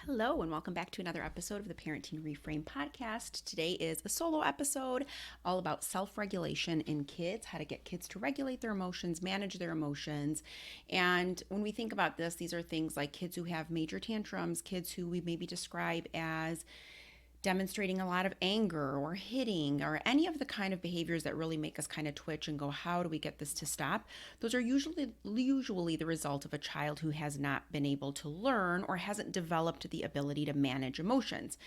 Hello, and welcome back to another episode of the Parenting Reframe podcast. Today is a solo episode all about self regulation in kids, how to get kids to regulate their emotions, manage their emotions. And when we think about this, these are things like kids who have major tantrums, kids who we maybe describe as demonstrating a lot of anger or hitting or any of the kind of behaviors that really make us kind of twitch and go, how do we get this to stop? Those are usually the result of a child who has not been able to learn or hasn't developed the ability to manage emotions.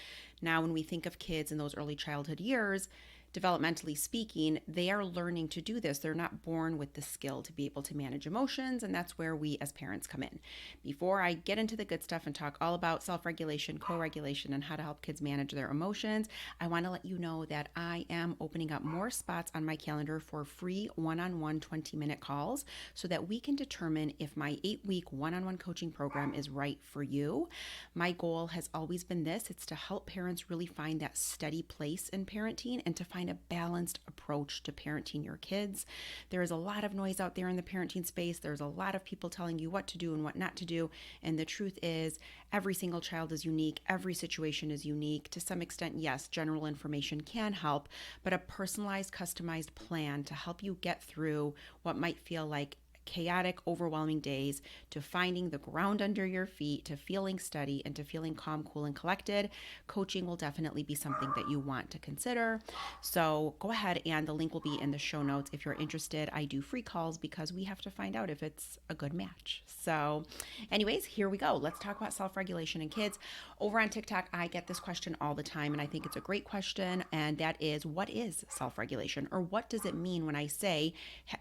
Now, when we think of kids in those early childhood years, developmentally speaking, they are learning to do this. They're not born with the skill to be able to manage emotions, and that's where we as parents come in. Before I get into the good stuff and talk all about self-regulation, co-regulation, and how to help kids manage their emotions, I want to let you know that I am opening up more spots on my calendar for free one-on-one 20-minute calls so that we can determine if my 8-week one-on-one coaching program is right for you. My goal has always been this. It's to help parents really find that steady place in parenting and to find a balanced approach to parenting your kids. There is a lot of noise out there in the parenting space. There's a lot of people telling you what to do and what not to do. And the truth is, every single child is unique. Every situation is unique. To some extent, yes, general information can help, but a personalized, customized plan to help you get through what might feel like chaotic, overwhelming days, to finding the ground under your feet, to feeling steady, and to feeling calm, cool, and collected. Coaching will definitely be something that you want to consider. So go ahead, and the link will be in the show notes if you're interested. I do free calls because we have to find out if it's a good match. So anyways, here we go. Let's talk about self-regulation in kids. Over on TikTok, I get this question all the time, and I think it's a great question, and that is, what is self-regulation? Or what does it mean when I say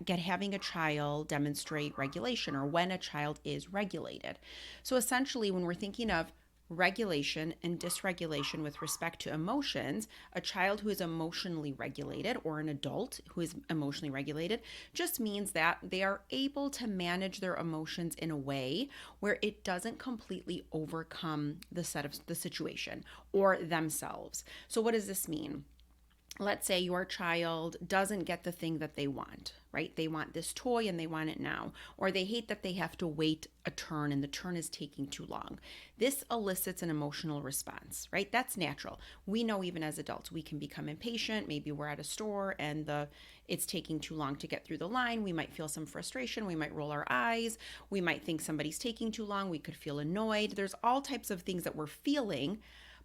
having a child demonstrate regulation, or when a child is regulated? So essentially, when we're thinking of regulation and dysregulation with respect to emotions, a child who is emotionally regulated or an adult who is emotionally regulated just means that they are able to manage their emotions in a way where it doesn't completely overcome the situation or themselves. So what does this mean? Let's say your child doesn't get the thing that they want, right? They want this toy and they want it now, or they hate that they have to wait a turn and the turn is taking too long. This elicits an emotional response, right? That's natural. We know even as adults, we can become impatient. Maybe we're at a store and it's taking too long to get through the line. We might feel some frustration. We might roll our eyes. We might think somebody's taking too long. We could feel annoyed. There's all types of things that we're feeling,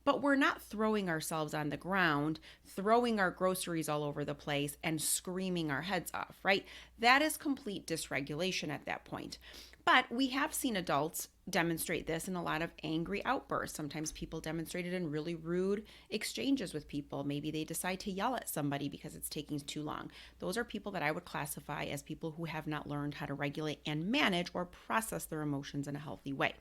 but we're not throwing ourselves on the ground, throwing our groceries all over the place, and screaming our heads off, right? That is complete dysregulation at that point. But we have seen adults demonstrate this in a lot of angry outbursts. Sometimes people demonstrate it in really rude exchanges with people. Maybe they decide to yell at somebody because it's taking too long. Those are people that I would classify as people who have not learned how to regulate and manage or process their emotions in a healthy way.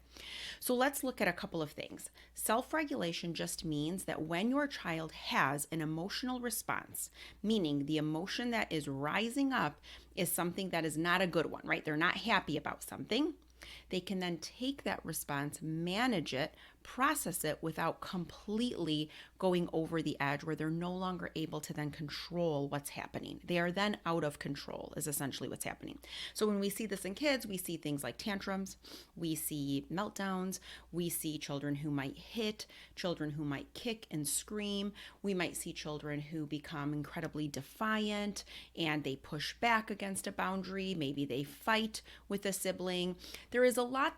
So let's look at a couple of things. Self-regulation just means that when your child has an emotional response, meaning the emotion that is rising up is something that is not a good one, right? They're not happy about something. They can then take that response, manage it, process it without completely going over the edge where they're no longer able to then control what's happening. They are then out of control is essentially what's happening. So when we see this in kids, we see things like tantrums, we see meltdowns, we see children who might hit, children who might kick and scream. We might see children who become incredibly defiant and they push back against a boundary. Maybe they fight with a sibling. There is a lot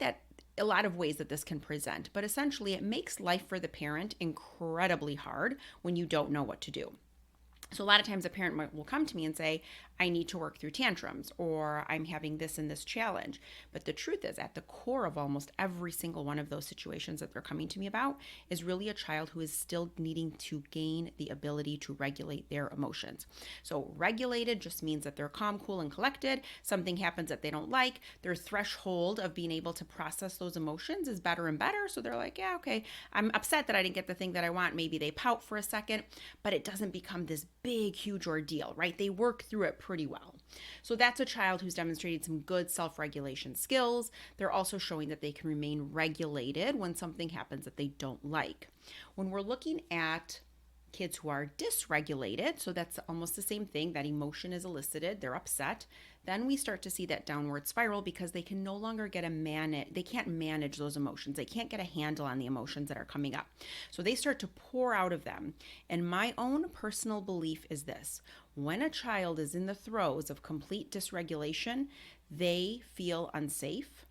of ways that this can present, but essentially it makes life for the parent incredibly hard when you don't know what to do. So a lot of times a parent will come to me and say, I need to work through tantrums, or I'm having this and this challenge. But the truth is, at the core of almost every single one of those situations that they're coming to me about is really a child who is still needing to gain the ability to regulate their emotions. So regulated just means that they're calm, cool, and collected. Something happens that they don't like. Their threshold of being able to process those emotions is better and better. So they're like, yeah, okay, I'm upset that I didn't get the thing that I want. Maybe they pout for a second, but it doesn't become this big, huge ordeal, right? They work through it pretty well. So that's a child who's demonstrated some good self-regulation skills. They're also showing that they can remain regulated when something happens that they don't like. When we're looking at Kids who are dysregulated, so that's almost the same thing, that emotion is elicited, they're upset, then we start to see that downward spiral because they can no longer they can't manage those emotions. They can't get a handle on the emotions that are coming up. So they start to pour out of them. And my own personal belief is this: when a child is in the throes of complete dysregulation, they feel unsafe,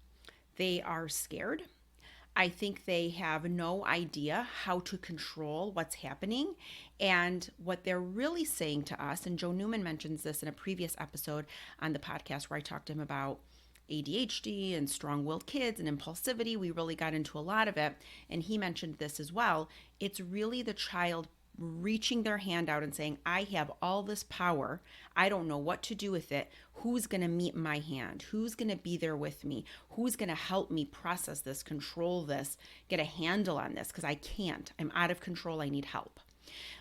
they are scared, I think they have no idea how to control what's happening. And what they're really saying to us, and Joe Newman mentions this in a previous episode on the podcast where I talked to him about ADHD and strong-willed kids and impulsivity. We really got into a lot of it. And he mentioned this as well. It's really the child reaching their hand out and saying, I have all this power. I don't know what to do with it. Who's going to meet my hand? Who's going to be there with me? Who's going to help me process this, control this, get a handle on this? Because I can't. I'm out of control. I need help.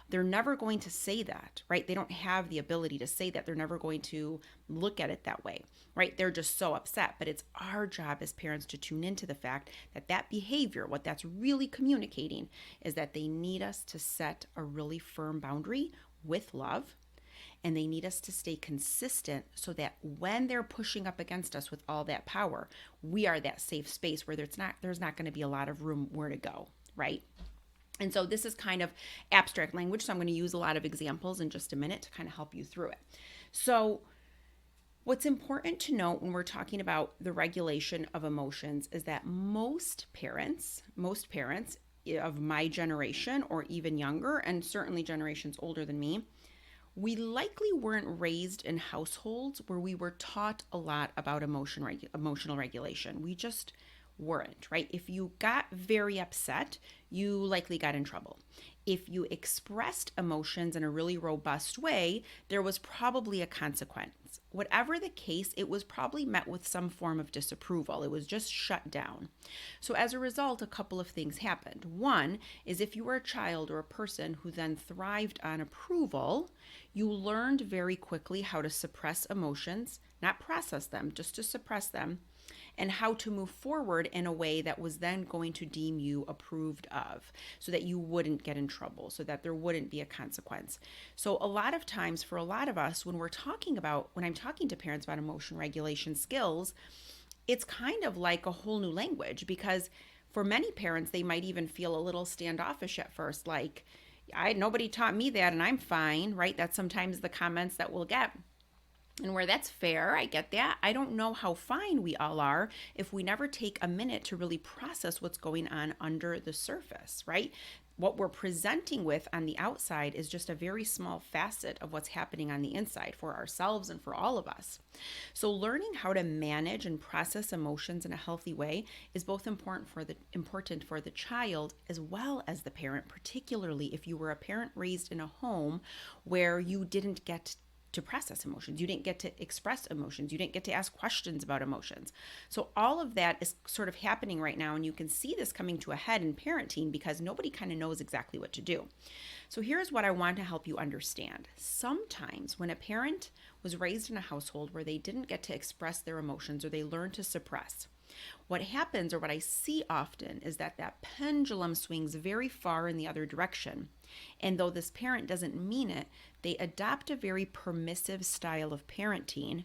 They're never going to say that, right? They don't have the ability to say that. They're never going to look at it that way, right? They're just so upset. But it's our job as parents to tune into the fact that that behavior, what that's really communicating, is that they need us to set a really firm boundary with love. And they need us to stay consistent so that when they're pushing up against us with all that power, we are that safe space where there's not going to be a lot of room where to go, right? And so this is kind of abstract language, so I'm going to use a lot of examples in just a minute to kind of help you through it. So what's important to note when we're talking about the regulation of emotions is that most parents of my generation or even younger, and certainly generations older than me, we likely weren't raised in households where we were taught a lot about emotional regulation. We just weren't, right? If you got very upset, you likely got in trouble. If you expressed emotions in a really robust way, there was probably a consequence. Whatever the case, it was probably met with some form of disapproval. It was just shut down. So as a result, a couple of things happened. One is if you were a child or a person who then thrived on approval, you learned very quickly how to suppress emotions, not process them, just to suppress them, and how to move forward in a way that was then going to deem you approved of, so that you wouldn't get in trouble, so that there wouldn't be a consequence. So a lot of times for a lot of us, when I'm talking to parents about emotion regulation skills, it's kind of like a whole new language, because for many parents, they might even feel a little standoffish at first, like, nobody taught me that and I'm fine, right? That's sometimes the comments that we'll get. And where that's fair, I get that. I don't know how fine we all are if we never take a minute to really process what's going on under the surface, right? What we're presenting with on the outside is just a very small facet of what's happening on the inside for ourselves and for all of us. So learning how to manage and process emotions in a healthy way is both important for the child as well as the parent, particularly if you were a parent raised in a home where you didn't get to process emotions. You didn't get to express emotions. You didn't get to ask questions about emotions. So all of that is sort of happening right now, and you can see this coming to a head in parenting because nobody kind of knows exactly what to do. So here's what I want to help you understand. Sometimes when a parent was raised in a household where they didn't get to express their emotions or they learned to suppress, what happens, or what I see often, is that pendulum swings very far in the other direction. And though this parent doesn't mean it, they adopt a very permissive style of parenting,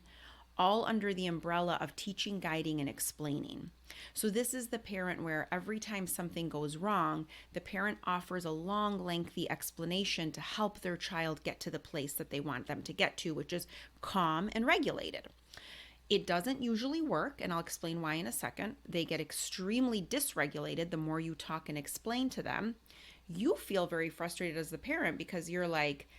all under the umbrella of teaching, guiding, and explaining. So this is the parent where every time something goes wrong, the parent offers a long, lengthy explanation to help their child get to the place that they want them to get to, which is calm and regulated. It doesn't usually work, and I'll explain why in a second. They get extremely dysregulated the more you talk and explain to them. You feel very frustrated as the parent because you're like,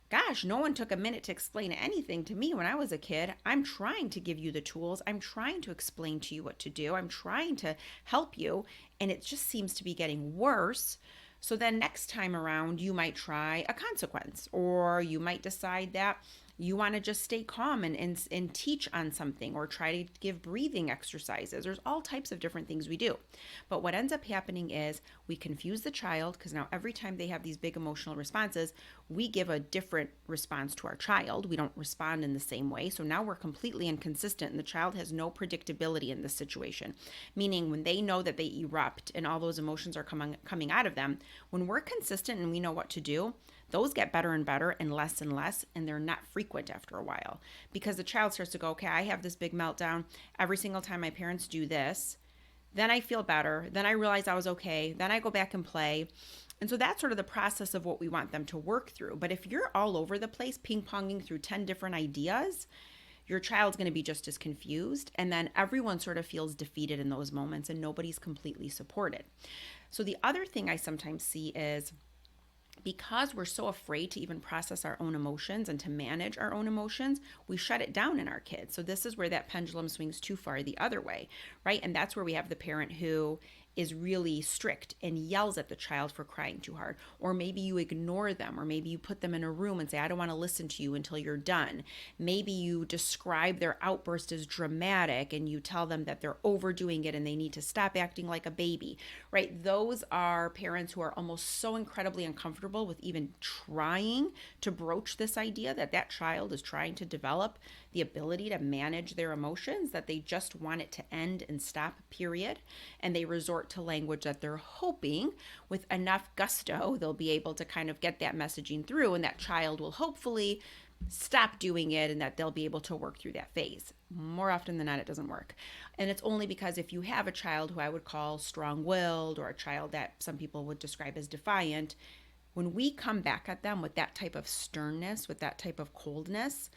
gosh, no one took a minute to explain anything to me when I was a kid. I'm trying to give you the tools. I'm trying to explain to you what to do. I'm trying to help you, and it just seems to be getting worse. So then next time around, you might try a consequence, or you might decide that you want to just stay calm and teach on something, or try to give breathing exercises. There's all types of different things we do. But what ends up happening is we confuse the child, because now every time they have these big emotional responses, we give a different response to our child. We don't respond in the same way. So now we're completely inconsistent, and the child has no predictability in this situation. Meaning when they know that they erupt and all those emotions are coming out of them, when we're consistent and we know what to do, those get better and better and less, and they're not frequent after a while because the child starts to go, okay, I have this big meltdown every single time my parents do this. Then I feel better. Then I realize I was okay. Then I go back and play. And so that's sort of the process of what we want them to work through. But if you're all over the place, ping-ponging through 10 different ideas, your child's going to be just as confused. And then everyone sort of feels defeated in those moments and nobody's completely supported. So the other thing I sometimes see is because we're so afraid to even process our own emotions and to manage our own emotions, we shut it down in our kids. So this is where that pendulum swings too far the other way, right? And that's where we have the parent who is really strict and yells at the child for crying too hard. Or maybe you ignore them, or maybe you put them in a room and say, I don't want to listen to you until you're done. Maybe you describe their outburst as dramatic and you tell them that they're overdoing it and they need to stop acting like a baby, right? Those are parents who are almost so incredibly uncomfortable with even trying to broach this idea that that child is trying to develop the ability to manage their emotions, that they just want it to end and stop, period. And they resort to language that they're hoping with enough gusto, they'll be able to kind of get that messaging through, and that child will hopefully stop doing it and that they'll be able to work through that phase. More often than not, it doesn't work. And it's only because if you have a child who I would call strong-willed, or a child that some people would describe as defiant, when we come back at them with that type of sternness, with that type of coldness,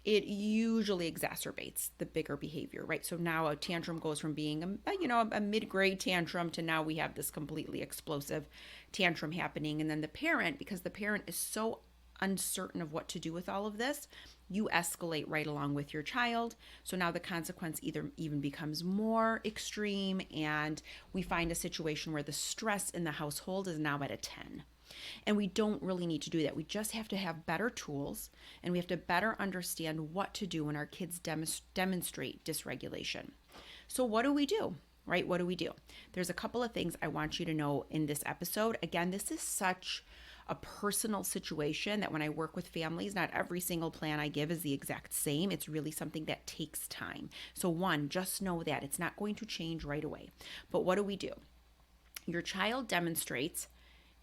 it usually exacerbates the bigger behavior, right? So now a tantrum goes from being a mid-grade tantrum to now we have this completely explosive tantrum happening. And then the parent, because the parent is so uncertain of what to do with all of this, you escalate right along with your child. So now the consequence even becomes more extreme, and we find a situation where the stress in the household is now at a 10. And we don't really need to do that. We just have to have better tools, and we have to better understand what to do when our kids demonstrate dysregulation. So what do we do, right? What do we do? There's a couple of things I want you to know in this episode. Again, this is such a personal situation that when I work with families, not every single plan I give is the exact same. It's really something that takes time. So one, just know that it's not going to change right away. But what do? Your child demonstrates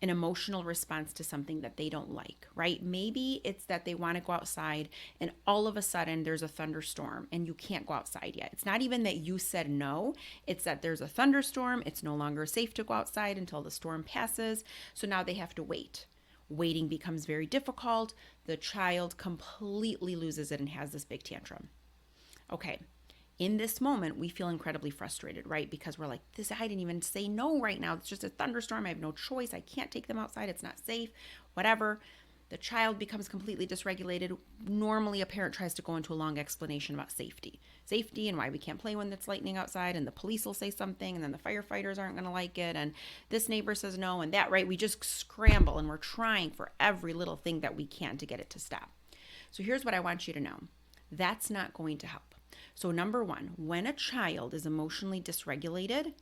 an emotional response to something that they don't like, right? Maybe it's that they want to go outside and all of a sudden there's a thunderstorm and you can't go outside yet. It's not even that you said no, it's that there's a thunderstorm. It's no longer safe to go outside until the storm passes. So now they have to wait. Waiting becomes very difficult. The child completely loses it and has this big tantrum. Okay. In this moment, we feel incredibly frustrated, right? Because we're like, I didn't even say no right now. It's just a thunderstorm. I have no choice. I can't take them outside. It's not safe, whatever. The child becomes completely dysregulated. Normally, a parent tries to go into a long explanation about safety and why we can't play when it's lightning outside, and the police will say something, and then the firefighters aren't going to like it, and this neighbor says no, and that, right? We just scramble, and we're trying for every little thing that we can to get it to stop. So here's what I want you to know. That's not going to help. So number one, when a child is emotionally dysregulated,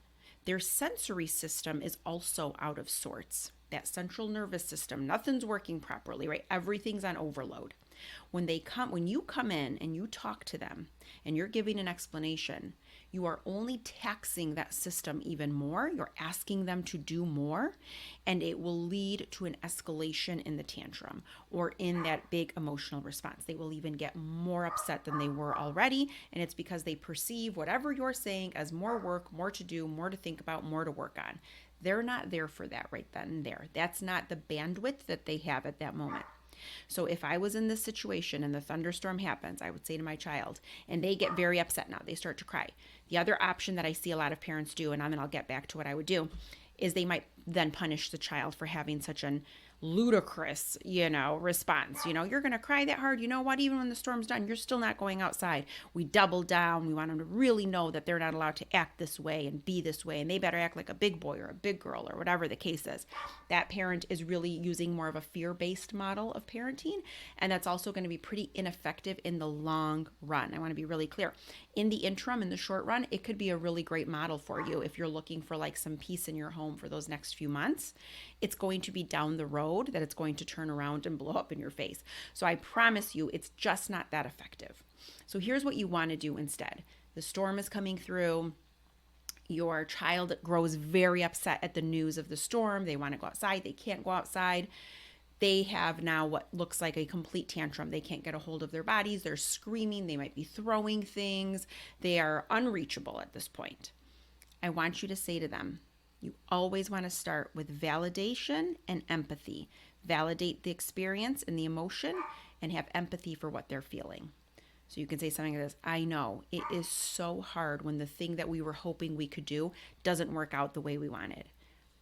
their sensory system is also out of sorts. That central nervous system, nothing's working properly, right? Everything's on overload. When you come in and you talk to them and you're giving an explanation, you are only taxing that system even more. You're asking them to do more, and it will lead to an escalation in the tantrum or in that big emotional response. They will even get more upset than they were already, and it's because they perceive whatever you're saying as more work, more to do, more to think about, more to work on. They're not there for that right then and there. That's not the bandwidth that they have at that moment. So if I was in this situation and the thunderstorm happens, I would say to my child, and they get very upset now, they start to cry. The other option that I see a lot of parents do, and then I'll get back to what I would do, is they might then punish the child for having such an ludicrous, response. You're going to cry that hard. You know what? Even when the storm's done, you're still not going outside. We double down. We want them to really know that they're not allowed to act this way and be this way, and they better act like a big boy or a big girl or whatever the case is. That parent is really using more of a fear-based model of parenting, and that's also going to be pretty ineffective in the long run. I want to be really clear. In the interim, in the short run, it could be a really great model for you if you're looking for like some peace in your home for those next few months. It's going to be down the road that it's going to turn around and blow up in your face. So I promise you, it's just not that effective. So here's what you want to do instead. The storm is coming through. Your child grows very upset at the news of the storm. They want to go outside. They can't go outside. They have now what looks like a complete tantrum. They can't get a hold of their bodies. They're screaming. They might be throwing things. They are unreachable at this point. I want you to say to them, you always want to start with validation and empathy. Validate the experience and the emotion and have empathy for what they're feeling. So you can say something like this: I know it is so hard when the thing that we were hoping we could do doesn't work out the way we wanted.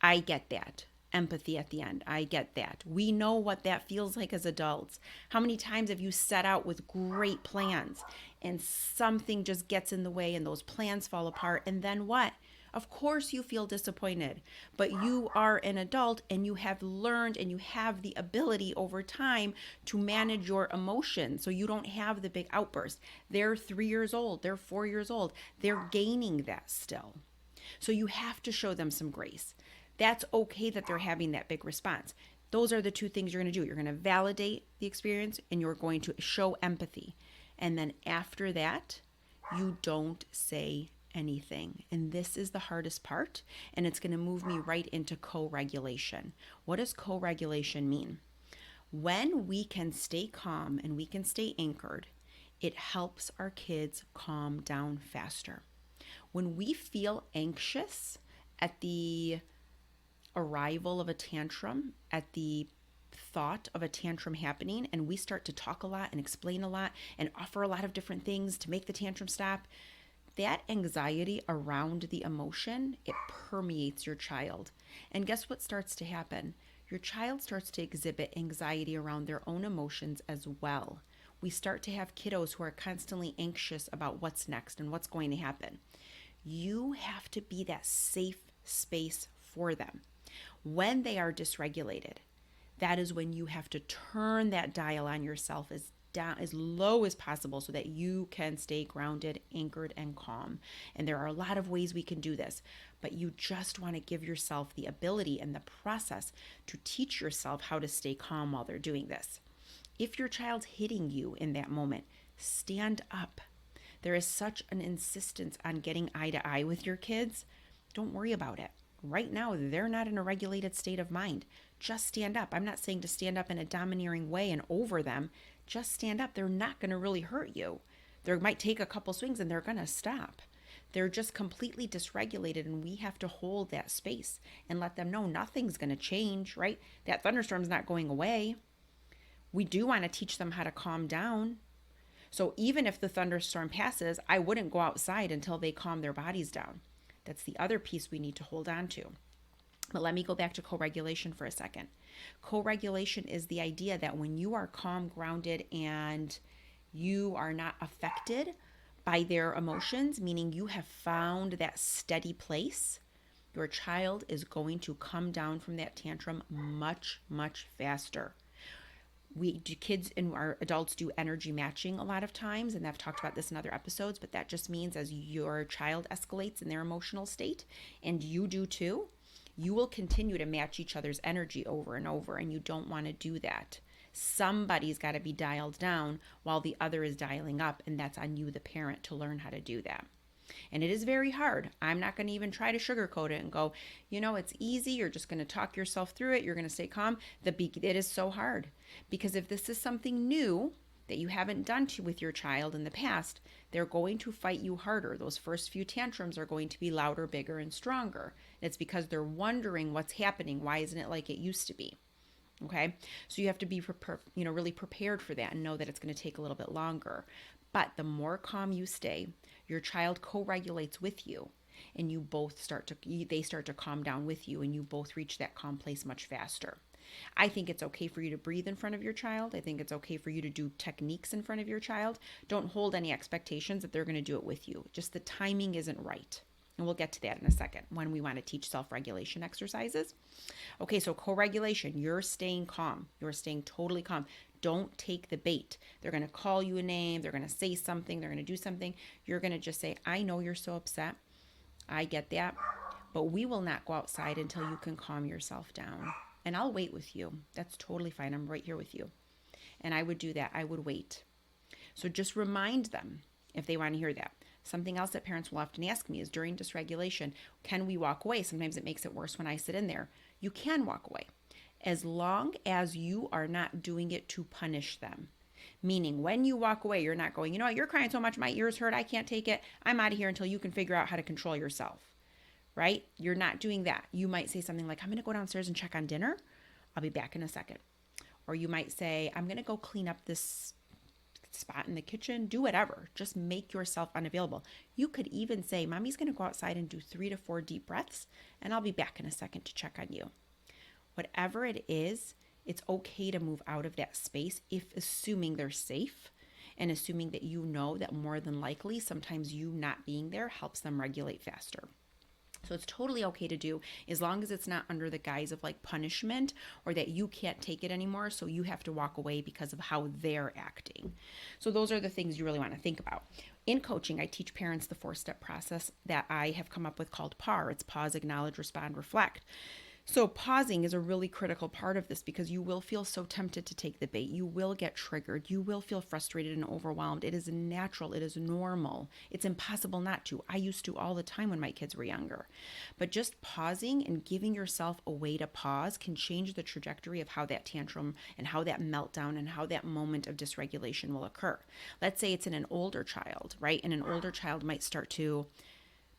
I get that. Empathy at the end. I get that. We know what that feels like as adults. How many times have you set out with great plans and something just gets in the way and those plans fall apart? And then what? Of course you feel disappointed, but you are an adult and you have learned and you have the ability over time to manage your emotions so you don't have the big outburst. They're 3 years old, they're 4 years old, they're gaining that still. So you have to show them some grace. That's okay that they're having that big response. Those are the two things you're going to do. You're going to validate the experience and you're going to show empathy. And then after that, you don't say anything. And this is the hardest part. And it's going to move me right into co-regulation. What does co-regulation mean? When we can stay calm and we can stay anchored, it helps our kids calm down faster. When we feel anxious at the arrival of a tantrum, at the thought of a tantrum happening, and we start to talk a lot and explain a lot and offer a lot of different things to make the tantrum stop, that anxiety around the emotion, it permeates your child. And guess what starts to happen? Your child starts to exhibit anxiety around their own emotions as well. We start to have kiddos who are constantly anxious about what's next and what's going to happen. You have to be that safe space for them. When they are dysregulated, that is when you have to turn that dial on yourself as low as possible so that you can stay grounded, anchored, and calm. And there are a lot of ways we can do this, but you just want to give yourself the ability and the process to teach yourself how to stay calm while they're doing this. If your child's hitting you in that moment, stand up. There is such an insistence on getting eye to eye with your kids. Don't worry about it. Right now, they're not in a regulated state of mind. Just stand up. I'm not saying to stand up in a domineering way and over them. Just stand up. They're not going to really hurt you. They might take a couple swings and they're going to stop. They're just completely dysregulated, and we have to hold that space and let them know nothing's going to change, right? That thunderstorm's not going away. We do want to teach them how to calm down. So even if the thunderstorm passes, I wouldn't go outside until they calm their bodies down. That's the other piece we need to hold on to. But let me go back to co-regulation for a second. Co-regulation is the idea that when you are calm, grounded, and you are not affected by their emotions, meaning you have found that steady place, your child is going to come down from that tantrum much, much faster. We do, kids and our adults do energy matching a lot of times, and I've talked about this in other episodes, but that just means as your child escalates in their emotional state, and you do too, you will continue to match each other's energy over and over, and you don't want to do that. Somebody's got to be dialed down while the other is dialing up, and that's on you, the parent, to learn how to do that. And it is very hard. I'm not going to even try to sugarcoat it and go, it's easy. You're just going to talk yourself through it. You're going to stay calm. It is so hard, because if this is something new that you haven't done with your child in the past, they're going to fight you harder. Those first few tantrums are going to be louder, bigger, and stronger. And it's because they're wondering what's happening. Why isn't it like it used to be? Okay, so you have to be really prepared for that and know that it's going to take a little bit longer. But the more calm you stay, your child co-regulates with you, and they start to calm down with you, and you both reach that calm place much faster. I think it's okay for you to breathe in front of your child. I think it's okay for you to do techniques in front of your child. Don't hold any expectations that they're going to do it with you. Just the timing isn't right. And we'll get to that in a second when we want to teach self-regulation exercises. Okay, so co-regulation, you're staying calm. You're staying totally calm. Don't take the bait. They're going to call you a name. They're going to say something. They're going to do something. You're going to just say, I know you're so upset. I get that. But we will not go outside until you can calm yourself down. And I'll wait with you. That's totally fine. I'm right here with you. And I would do that. I would wait. So just remind them if they want to hear that. Something else that parents will often ask me is during dysregulation, can we walk away? Sometimes it makes it worse when I sit in there. You can walk away. as long as you are not doing it to punish them. Meaning when you walk away, you're not going, you know what, you're crying so much, my ears hurt, I can't take it. I'm out of here until you can figure out how to control yourself, right? You're not doing that. You might say something like, I'm going to go downstairs and check on dinner. I'll be back in a second. Or you might say, I'm going to go clean up this spot in the kitchen, do whatever. Just make yourself unavailable. You could even say, Mommy's going to go outside and do 3 to 4 deep breaths, and I'll be back in a second to check on you. Whatever it is, it's okay to move out of that space if assuming they're safe and assuming that you know that more than likely sometimes you not being there helps them regulate faster. So it's totally okay to do as long as it's not under the guise of like punishment or that you can't take it anymore, so you have to walk away because of how they're acting. So those are the things you really want to think about. In coaching, I teach parents the 4-step process that I have come up with called PAR. It's pause, acknowledge, respond, reflect. So pausing is a really critical part of this because you will feel so tempted to take the bait. You will get triggered. You will feel frustrated and overwhelmed. It is natural. It is normal. It's impossible not to. I used to all the time when my kids were younger. But just pausing and giving yourself a way to pause can change the trajectory of how that tantrum and how that meltdown and how that moment of dysregulation will occur. Let's say it's in an older child, right? And an older child might start to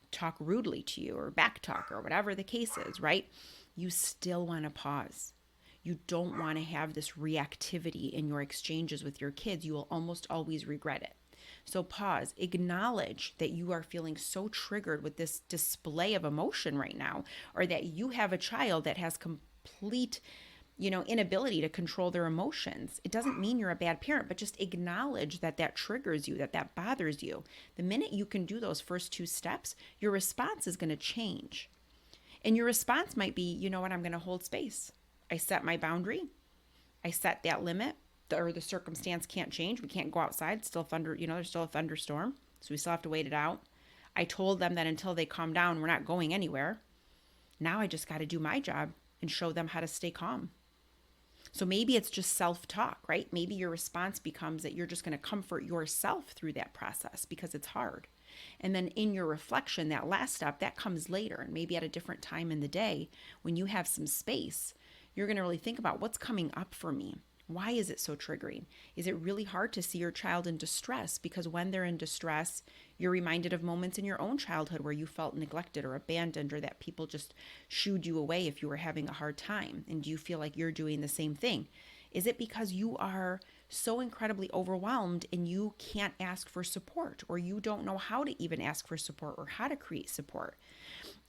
talk rudely to you or backtalk or whatever the case is, right? You still want to pause. You don't want to have this reactivity in your exchanges with your kids. You will almost always regret it. So pause, acknowledge that you are feeling so triggered with this display of emotion right now, or that you have a child that has complete, inability to control their emotions. It doesn't mean you're a bad parent, but just acknowledge that that triggers you, that bothers you. The minute you can do those first 2 steps, your response is going to change. And your response might be, you know what, I'm going to hold space. I set my boundary. I set that limit, or the circumstance can't change. We can't go outside. It's still thunder, there's still a thunderstorm. So we still have to wait it out. I told them that until they calm down, we're not going anywhere. Now I just got to do my job and show them how to stay calm. So maybe it's just self-talk, right? Maybe your response becomes that you're just going to comfort yourself through that process because it's hard. And then in your reflection, that last step, that comes later, and maybe at a different time in the day when you have some space, you're going to really think about what's coming up for me. Why is it so triggering? Is it really hard to see your child in distress? Because when they're in distress, you're reminded of moments in your own childhood where you felt neglected or abandoned, or that people just shooed you away if you were having a hard time. And do you feel like you're doing the same thing? Is it because you are so incredibly overwhelmed and you can't ask for support, or you don't know how to even ask for support or how to create support?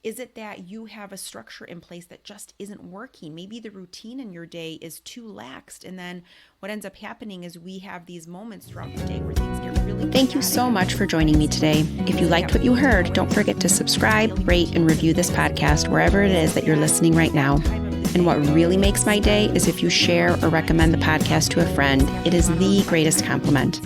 Is it that you have a structure in place that just isn't working? Maybe the routine in your day is too laxed, and then what ends up happening is we have these moments throughout the day where things get really Thank you so much for joining me today. If you liked what you heard, don't forget to subscribe, rate, and review this podcast wherever it is that you're listening right now. And what really makes my day is if you share or recommend the podcast to a friend. It is the greatest compliment.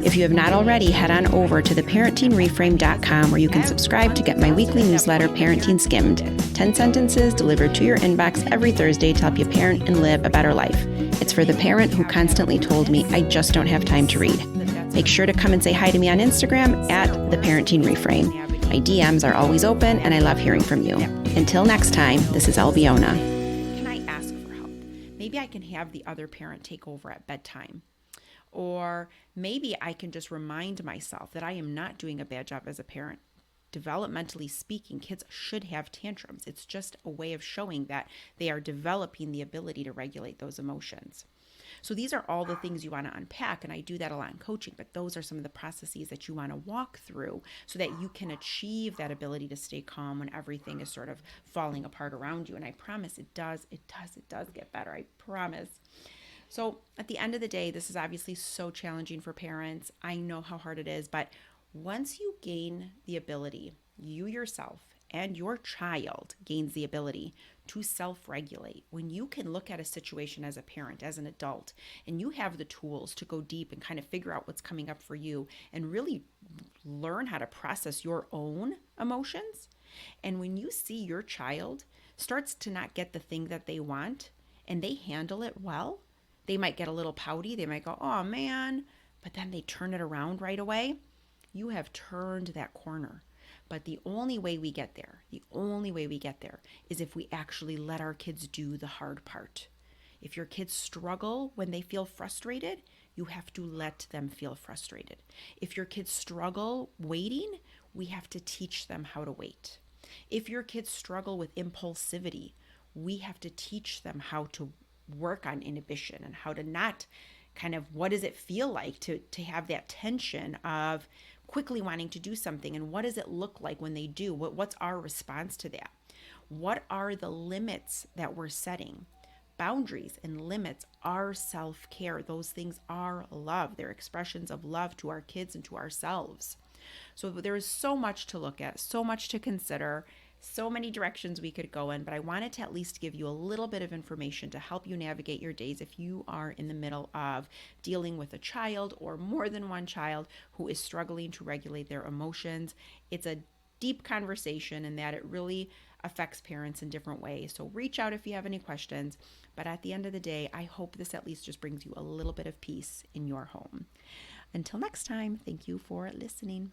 If you have not already, head on over to theparentingreframe.com where you can subscribe to get my weekly newsletter, Parenting Skimmed. 10 sentences delivered to your inbox every Thursday to help you parent and live a better life. It's for the parent who constantly told me, I just don't have time to read. Make sure to come and say hi to me on Instagram at theparentingreframe. My DMs are always open and I love hearing from you. Until next time, this is Albiona. Can I ask for help? Maybe I can have the other parent take over at bedtime. Or maybe I can just remind myself that I am not doing a bad job as a parent. Developmentally speaking, kids should have tantrums. It's just a way of showing that they are developing the ability to regulate those emotions. So these are all the things you want to unpack, and I do that a lot in coaching, but those are some of the processes that you want to walk through so that you can achieve that ability to stay calm when everything is sort of falling apart around you. And I promise it does get better. I promise. So at the end of the day, this is obviously so challenging for parents. I know how hard it is, but once you gain the ability, you yourself and your child gains the ability to self-regulate, when you can look at a situation as a parent, as an adult, and you have the tools to go deep and kind of figure out what's coming up for you and really learn how to process your own emotions. And when you see your child starts to not get the thing that they want and they handle it well, they might get a little pouty. They might go, oh man, but then they turn it around right away. You have turned that corner. But the only way we get there is if we actually let our kids do the hard part. If your kids struggle when they feel frustrated, you have to let them feel frustrated. If your kids struggle waiting, we have to teach them how to wait. If your kids struggle with impulsivity, we have to teach them how to work on inhibition and how to not kind of, what does it feel like to have that tension of quickly wanting to do something, and what does it look like when they do? What's our response to that? What are the limits that we're setting? Boundaries and limits are self-care. Those things are love. They're expressions of love to our kids and to ourselves. So there is so much to look at, so much to consider, so many directions we could go in, but I wanted to at least give you a little bit of information to help you navigate your days if you are in the middle of dealing with a child or more than one child who is struggling to regulate their emotions. It's a deep conversation in that it really affects parents in different ways. So reach out if you have any questions. But at the end of the day, I hope this at least just brings you a little bit of peace in your home. Until next time, thank you for listening.